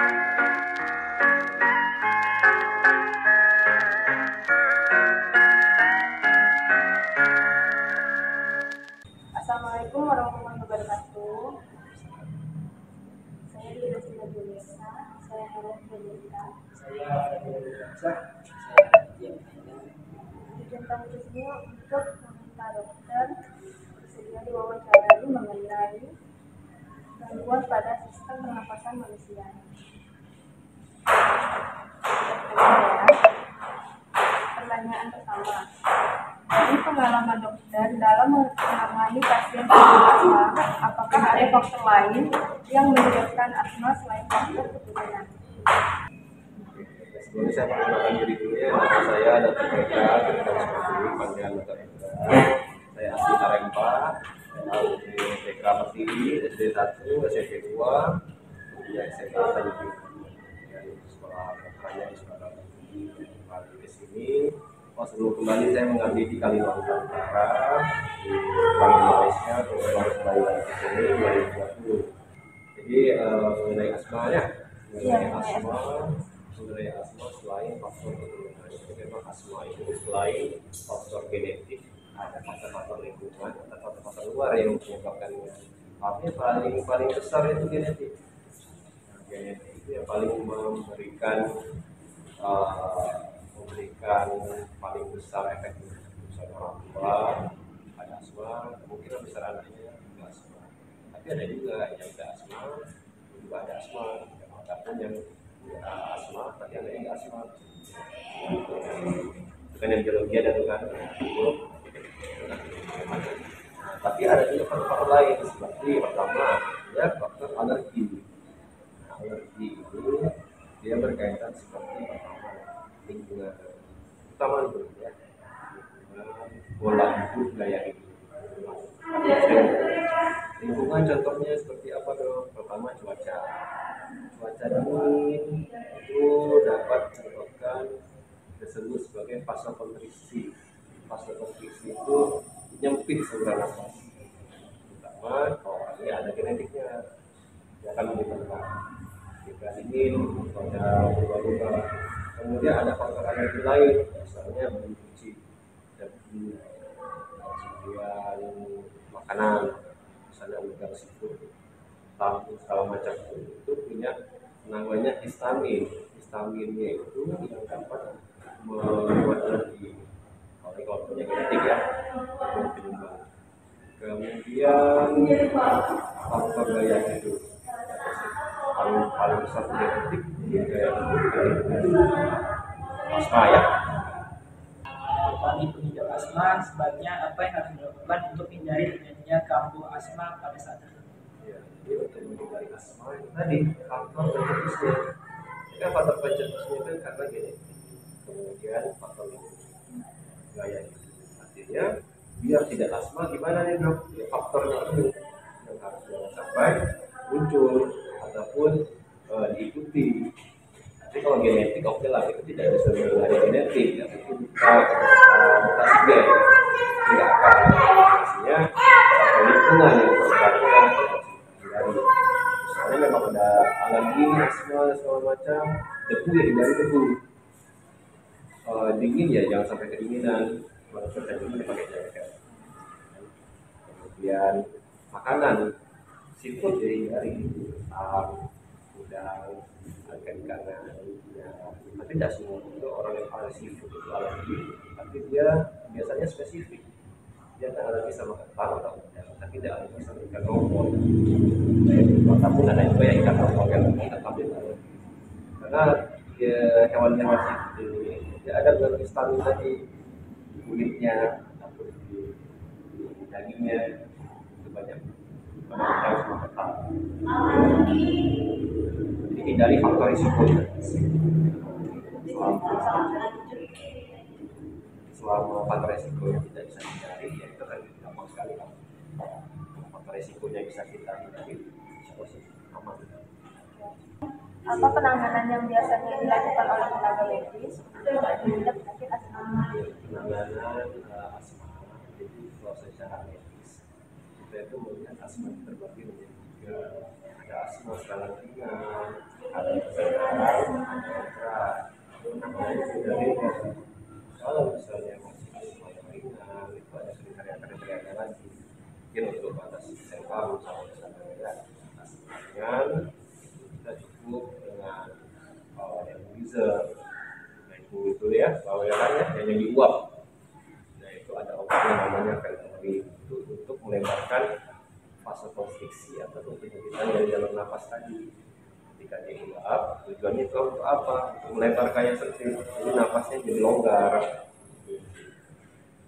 Assalamualaikum warahmatullahi wabarakatuh. Saya Dirasina Julisa. Saya Helen Felita. Saya Tujuan kami di sini untuk meminta dokter bersedia diwawancarai mengenai gangguan pada sistem pernapasan manusia. Pertanyaan pertama, dari pengalaman dokter dalam menangani pasien asma, apakah ada faktor lain yang menyebabkan asma selain faktor keturunan? Sebelumnya saya perkenalkan diri dulu ya. Nama saya Dr. Eka, kita panggilan Dr. Eka. Saya asli Tarempa, saya di TK Pertiwi, SD 1, SMP 2, kemudian SMA tadi dari sekolah kedokterannya di Surabaya. Kembali ke sini, sebelum kembali saya mengabdi di Kalimantan Utara, di Bank Indonesia, kemudian baru kembali lagi ke sini 2020. Jadi mengenai asma ya, mengenai asma selain faktor keturunan, jadi memang asma itu selain faktor genetik, ada faktor-faktor lingkungan atau faktor-faktor luar yang menyebabkannya. Artinya paling besar itu genetik. Nah, genetik itu yang paling memberikan paling besar efeknya. Misalnya orang tua ada asma, kemungkinan besar anaknya ada asma. Tapi ada juga yang tidak asma, juga ada asma. Ataupun yang asma, tapi ada yang asma. Bukan yang biologi ada tuh kan. Nah, tapi ada juga faktor lain seperti pertama ya faktor alergi. Nah, alergi ini dia berkaitan seperti pertama lingkungan, utama dulu ya, pola hidup, gaya hidup. Lingkungan contohnya seperti apa dong? Pertama cuaca dingin itu dapat menyebabkan disebut sebagai fase kontriksi. Fase kontriksi itu nyempit saluran nafas. Pertama kalau orangnya ada genetiknya, dia akan lebih tekan. Jika dingin, cuaca berubah-ubah. Kemudian ada faktor alergi lain, misalnya biji, kemudian makanan, misalnya udang seafood, tahu segala macam itu punya namanya histamin. Histaminnya itu yang dapat membuat alergi. Kalau punya genetik ya, penyumbang. Kemudian faktor gaya hidup, paling besar genetik gaya hidup, asma ya. Bagi pengidap asma, sebaiknya apa yang harus dilakukan untuk menghindari terjadinya kambuh asma pada saat tertentu? Ya, jadi untuk menghindari asma itu tadi faktor pencetusnya. Jika faktor pencetusnya itu karena genetik, kemudian faktor gaya hidup. Artinya biar tidak asma gimana nih dok? Ya, faktornya itu yang harus jangan sampai muncul ataupun diikuti. Tapi kalau genetik oke lah, itu tidak bisa menghindari genetik, ya mungkin mutasi gen tidak akan. Artinya faktor lingkungan yang berbeda. Misalnya memang ada alergi, asma dan segala macam, debu ya hindari debu. Dingin ya jangan sampai kedinginan, kalau cuaca dingin ya pakai jaket. Kemudian makanan, seafood ya hindari, udang, ikan-ikanan. Ya, tapi tidak semua itu orang yang alergi seafood itu alergi, tapi dia biasanya spesifik. Dia tak alergi sama kentang atau udang, tapi tidak alergi sama ikan ronggol. Ataupun ada juga yang ikan ronggol yang tetap alergi. Karena hewan-hewan itu dia ada berhistamin tadi di kulitnya ataupun di dagingnya itu banyak yang sama ketat. Jadi hindari faktor risiko. Selama faktor risiko yang tidak bisa dihindari, ya itu kan gampang sekali kan. Faktor risikonya bisa kita hindari, aman. Apa penanganan yang biasanya dilakukan oleh tenaga medis untuk mengidap penyakit asma? Penanganan asma, jadi kalau secara medis kita itu melihat asma terbagi menjadi tiga. Ada ada asma serangan ringan, ada sedang, ada berat. Nah, itu dari kalau misalnya masih asma yang ringan, itu ada kriteria lagi. Mungkin untuk batas SMA misalnya ya, asma ringan itu kita cukup dengan nebulizer. Nah itu ya, baweannya yang diuap. Nah itu ada obat yang namanya Veltari itu untuk melemparkan fase konstriksi atau penyempitan dari jalur nafas tadi. Ketika diuap, tujuannya itu untuk apa? Untuk melemparkan yang sempit, jadi nafasnya jadi longgar.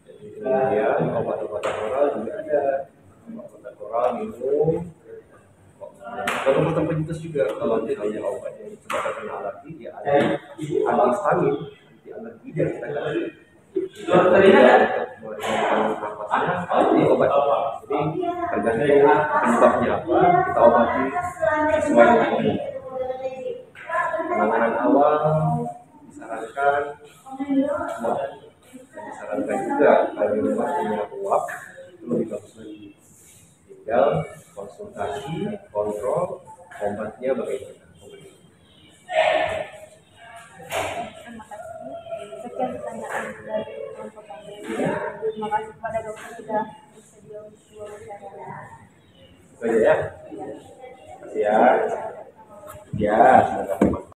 Jadi kemudian obat-obatan oral juga ada. Obat oral minum. Kalau obat penyintas juga, kalau misalnya obatnya coba terkena alergi, ya ada antihistamin, anti alergi yang kita kasih. Ini obat. Jadi tergantung penyebabnya apa, kita obati sesuai dengan ini. Penanganan awal disarankan uap, dan disarankan juga kalau rumah punya uap itu lebih bagus lagi. Tinggal konsultasi, kontrol obatnya bagaimana. Terima kasih. Sekian pertanyaan dari kelompok kami. Terima kasih kepada dokter sudah bersedia untuk wawancara. Itu aja ya. Terima kasih ya. Ya, semoga bermanfaat.